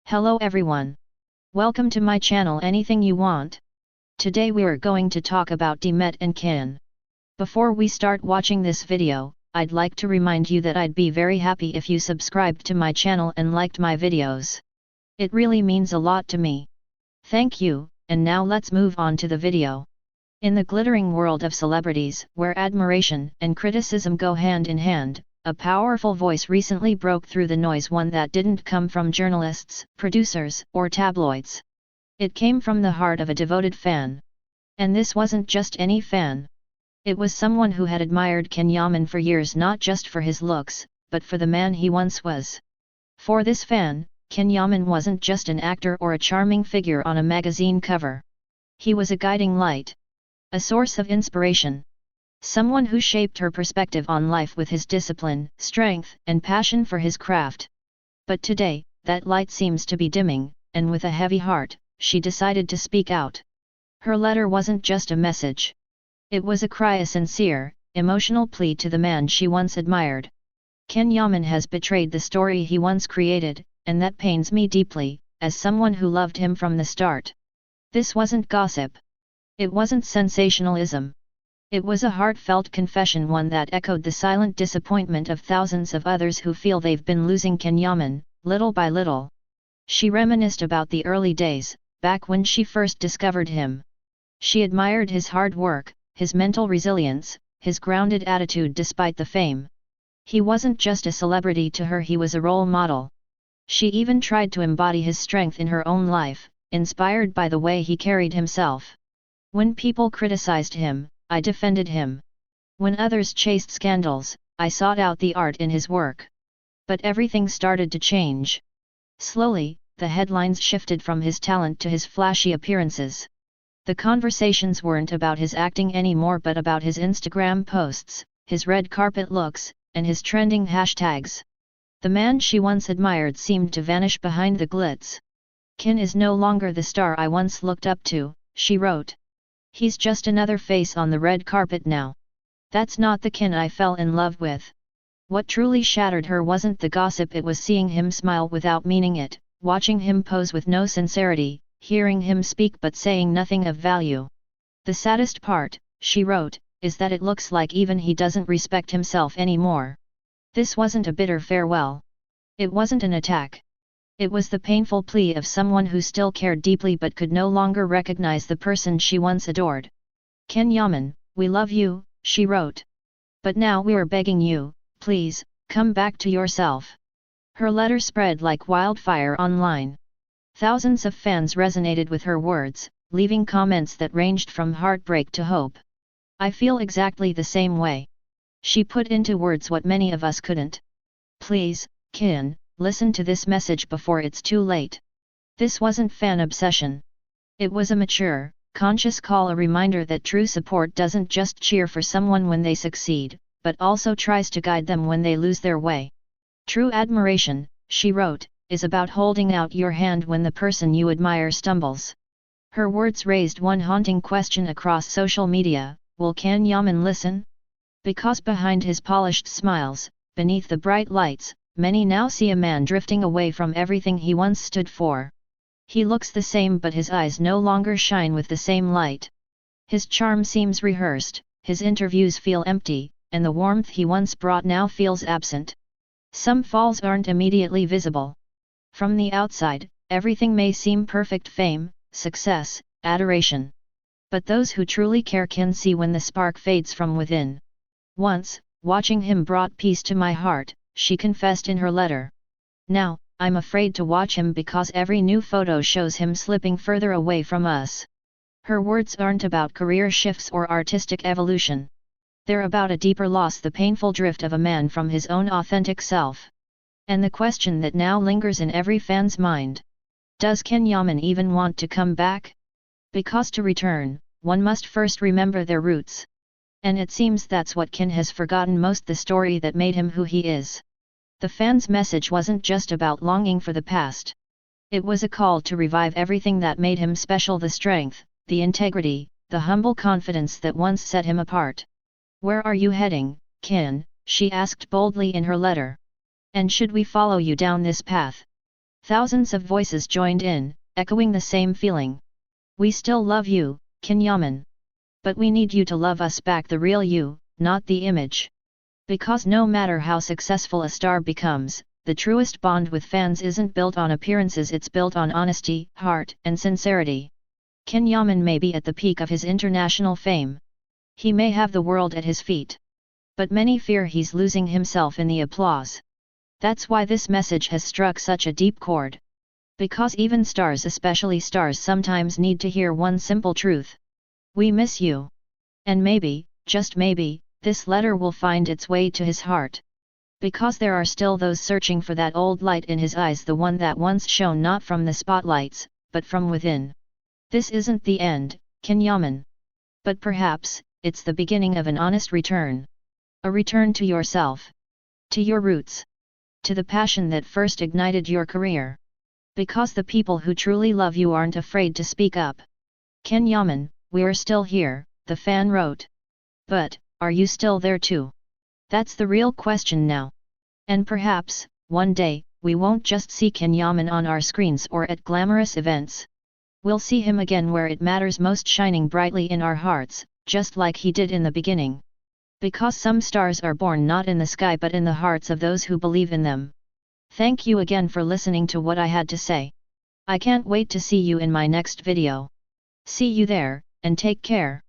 Hello everyone. Welcome to my channel Anything You Want. Today we are going to talk about Demet and Kin. Before we start watching this video, I'd like to remind you that I'd be very happy if you subscribed to my channel and liked my videos. It really means a lot to me. Thank you, and now let's move on to the video. In the glittering world of celebrities, where admiration and criticism go hand in hand, a powerful voice recently broke through the noise, one that didn't come from journalists, producers, or tabloids. It came from the heart of a devoted fan. And this wasn't just any fan. It was someone who had admired Can Yaman for years, not just for his looks, but for the man he once was. For this fan, Can Yaman wasn't just an actor or a charming figure on a magazine cover. He was a guiding light. A source of inspiration. Someone who shaped her perspective on life with his discipline, strength, and passion for his craft. But today, that light seems to be dimming, and with a heavy heart, she decided to speak out. Her letter wasn't just a message. It was a cry, a sincere, emotional plea to the man she once admired. Can Yaman has betrayed the story he once created, and that pains me deeply, as someone who loved him from the start. This wasn't gossip. It wasn't sensationalism. It was a heartfelt confession, one that echoed the silent disappointment of thousands of others who feel they've been losing Can Yaman, little by little. She reminisced about the early days, back when she first discovered him. She admired his hard work, his mental resilience, his grounded attitude despite the fame. He wasn't just a celebrity to her, he was a role model. She even tried to embody his strength in her own life, inspired by the way he carried himself. When people criticized him, I defended him. When others chased scandals, I sought out the art in his work. But everything started to change. Slowly, the headlines shifted from his talent to his flashy appearances. The conversations weren't about his acting anymore, but about his Instagram posts, his red carpet looks, and his trending hashtags. The man she once admired seemed to vanish behind the glitz. Kin is no longer the star I once looked up to, she wrote. He's just another face on the red carpet now. That's not the Kin I fell in love with. What truly shattered her wasn't the gossip, it was seeing him smile without meaning it, watching him pose with no sincerity, hearing him speak but saying nothing of value. The saddest part, she wrote, is that it looks like even he doesn't respect himself anymore. This wasn't a bitter farewell. It wasn't an attack. It was the painful plea of someone who still cared deeply but could no longer recognize the person she once adored. Can Yaman, we love you, she wrote. But now we're begging you, please, come back to yourself. Her letter spread like wildfire online. Thousands of fans resonated with her words, leaving comments that ranged from heartbreak to hope. I feel exactly the same way. She put into words what many of us couldn't. Please, Kin, listen to this message before it's too late. This wasn't fan obsession. It was a mature, conscious call, a reminder that true support doesn't just cheer for someone when they succeed, but also tries to guide them when they lose their way. True admiration, she wrote, is about holding out your hand when the person you admire stumbles. Her words raised one haunting question across social media: will Can Yaman listen? Because behind his polished smiles, beneath the bright lights, many now see a man drifting away from everything he once stood for. He looks the same, but his eyes no longer shine with the same light. His charm seems rehearsed, his interviews feel empty, and the warmth he once brought now feels absent. Some falls aren't immediately visible. From the outside, everything may seem perfect: fame, success, adoration. But those who truly care can see when the spark fades from within. Once, watching him brought peace to my heart, she confessed in her letter. Now, I'm afraid to watch him because every new photo shows him slipping further away from us. Her words aren't about career shifts or artistic evolution. They're about a deeper loss, the painful drift of a man from his own authentic self. And the question that now lingers in every fan's mind: does Can Yaman even want to come back? Because to return, one must first remember their roots. And it seems that's what Kin has forgotten most: the story that made him who he is. The fans' message wasn't just about longing for the past. It was a call to revive everything that made him special: the strength, the integrity, the humble confidence that once set him apart. Where are you heading, Kin? She asked boldly in her letter. And should we follow you down this path? Thousands of voices joined in, echoing the same feeling. We still love you, Can Yaman. But we need you to love us back, the real you, not the image. Because no matter how successful a star becomes, the truest bond with fans isn't built on appearances, it's built on honesty, heart, and sincerity. Can Yaman may be at the peak of his international fame. He may have the world at his feet. But many fear he's losing himself in the applause. That's why this message has struck such a deep chord. Because even stars, especially stars, sometimes need to hear one simple truth. We miss you. And maybe, just maybe, this letter will find its way to his heart. Because there are still those searching for that old light in his eyes, the one that once shone not from the spotlights, but from within. This isn't the end, Can Yaman. But perhaps, it's the beginning of an honest return. A return to yourself. To your roots. To the passion that first ignited your career. Because the people who truly love you aren't afraid to speak up. Can Yaman, we're still here, the fan wrote. But, are you still there too? That's the real question now. And perhaps, one day, we won't just see Can Yaman on our screens or at glamorous events. We'll see him again where it matters most, shining brightly in our hearts, just like he did in the beginning. Because some stars are born not in the sky but in the hearts of those who believe in them. Thank you again for listening to what I had to say. I can't wait to see you in my next video. See you there, and take care.